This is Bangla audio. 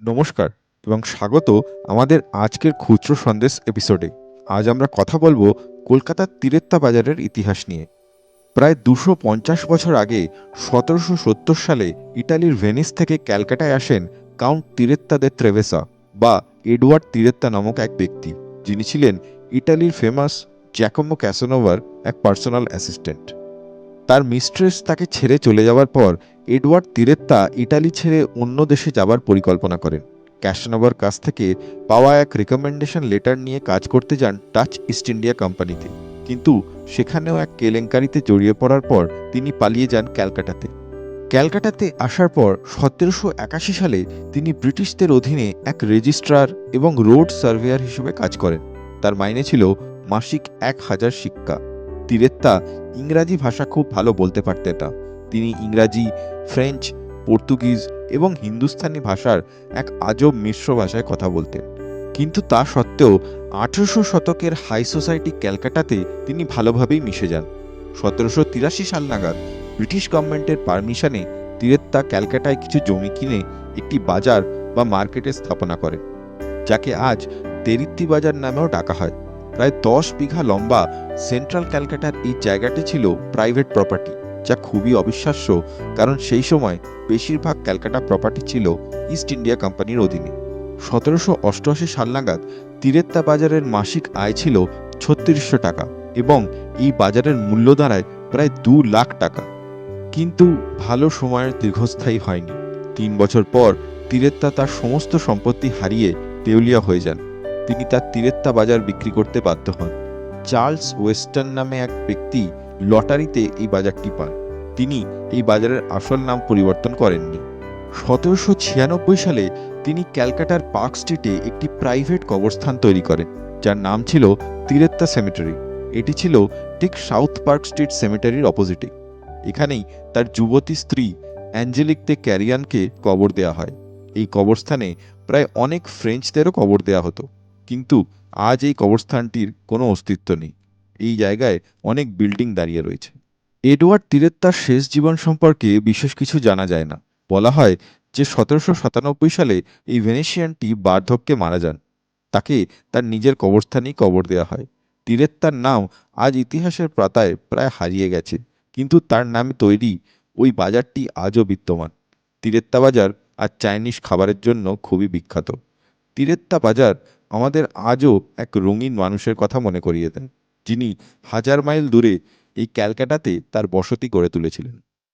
নমস্কার এবং স্বাগত আমাদের আজকের খুচরো সন্দেশ এপিসোডে। আজ আমরা কথা বলবো কলকাতার তিরেত্তা বাজারের ইতিহাস নিয়ে। প্রায় 250 বছর আগে 1770 সালে ইটালির ভেনিস থেকে ক্যালকাটায় আসেন কাউন্ট তিরেত্তা দে ত্রেভেসা বা এডওয়ার্ড তিরেত্তা নামক এক ব্যক্তি, যিনি ছিলেন ইটালির ফেমাস জ্যাকোমো ক্যাসানোভার এক পার্সোনাল অ্যাসিস্ট্যান্ট। তার মিস্ট্রেস তাকে ছেড়ে চলে যাওয়ার পর এডওয়ার্ড তিরেত্তা ইটালি ছেড়ে অন্য দেশে যাবার পরিকল্পনা করেন। ক্যাসানোভার কাছ থেকে পাওয়া এক রিকমেন্ডেশন লেটার নিয়ে কাজ করতে যান ডাচ ইস্ট ইন্ডিয়া কোম্পানিতে, কিন্তু সেখানেও এক কেলেঙ্কারিতে জড়িয়ে পড়ার পর তিনি পালিয়ে যান ক্যালকাটাতে। ক্যালকাটাতে আসার পর 1781 সালে তিনি ব্রিটিশদের অধীনে এক রেজিস্ট্রার এবং রোড সার্ভেয়ার হিসেবে কাজ করেন। তার মাইনে ছিল মাসিক 1000 সিক্কা। তিরেত্তা ইংরাজি ভাষা খুব ভালো বলতে পারতেন না। তিনি ইংরাজি, ফ্রেঞ্চ, পর্তুগিজ এবং হিন্দুস্তানি ভাষার এক আজব মিশ্র ভাষায় কথা বলতেন। কিন্তু তা সত্ত্বেও 1800 শতকের হাই সোসাইটি ক্যালকাটাতে তিনি ভালোভাবেই মিশে যান। 1783 সাল নাগাদ ব্রিটিশ গভর্নমেন্টের পারমিশনে তিরেত্তা ক্যালকাটায় কিছু জমি কিনে একটি বাজার বা মার্কেটের স্থাপনা করেন, যাকে আজ তেরিত্তি বাজার নামেও ডাকা হয়। প্রায় 10 বিঘা লম্বা সেন্ট্রাল ক্যালকাটার এই জায়গাটি ছিল প্রাইভেট প্রপার্টি, যা খুবই অবিশ্বাস্য, কারণ সেই সময় বেশিরভাগ ক্যালকাটা প্রপার্টি ছিল ইস্ট ইন্ডিয়া কোম্পানির অধীনে। 1788 সাল নাগাদ তিরেত্তা বাজারের মাসিক আয় ছিল 3600 টাকা এবং এই বাজারের মূল্য দাঁড়ায় প্রায় 2 লাখ টাকা। কিন্তু ভালো সময়ের দীর্ঘস্থায়ী হয়নি। 3 বছর পর তিরেত্তা তার সমস্ত সম্পত্তি হারিয়ে দেউলিয়া হয়ে যান। তিনি তার তিরেত্তা বাজার বিক্রি করতে বাধ্য হন। চার্লস ওয়েস্টার্ন নামে এক ব্যক্তি লটারিতে এই বাজারটি পান। তিনি এই বাজারের আসল নাম পরিবর্তন করেননি। 1796 সালে তিনি ক্যালকাটার পার্ক স্ট্রিটে একটি প্রাইভেট কবরস্থান তৈরি করেন, যার নাম ছিল তিরেত্তা সেমেটারি। এটি ছিল ঠিক সাউথ পার্ক স্ট্রিট সেমেটারির অপোজিটে। এখানেই তার যুবতী স্ত্রী অ্যাঞ্জেলিক দে ক্যারিয়ানকে কবর দেওয়া হয়। এই কবরস্থানে প্রায় অনেক ফ্রেঞ্চদেরও কবর দেওয়া হতো, কিন্তু আজ এই কবরস্থানটির কোনো অস্তিত্ব নেই। এই জায়গায় অনেক বিল্ডিং দাঁড়িয়ে রয়েছে। এডওয়ার্ড তিরেত্তার শেষ জীবন সম্পর্কে বিশেষ কিছু জানা যায় না। বলা হয় যে 1797 সালে এই ভেনেশিয়ানটি বার্ধক্যে মারা যান। তাকে তার নিজের কবরস্থানেই কবর দেওয়া হয়। তিরেত্তার নাম আজ ইতিহাসের পাতায় প্রায় হারিয়ে গেছে, কিন্তু তার নামে তৈরি ওই বাজারটি আজও বিদ্যমান। তিরেত্তা বাজার আর চাইনিজ খাবারের জন্য খুবই বিখ্যাত। তিরেত্তা বাজার আমাদের আজও এক রঙিন মানুষের কথা মনে করিয়ে দেয়, যিনি হাজার মাইল দূরে এই ক্যালকাটাতে তার বসতি গড়ে তুলেছিলেন।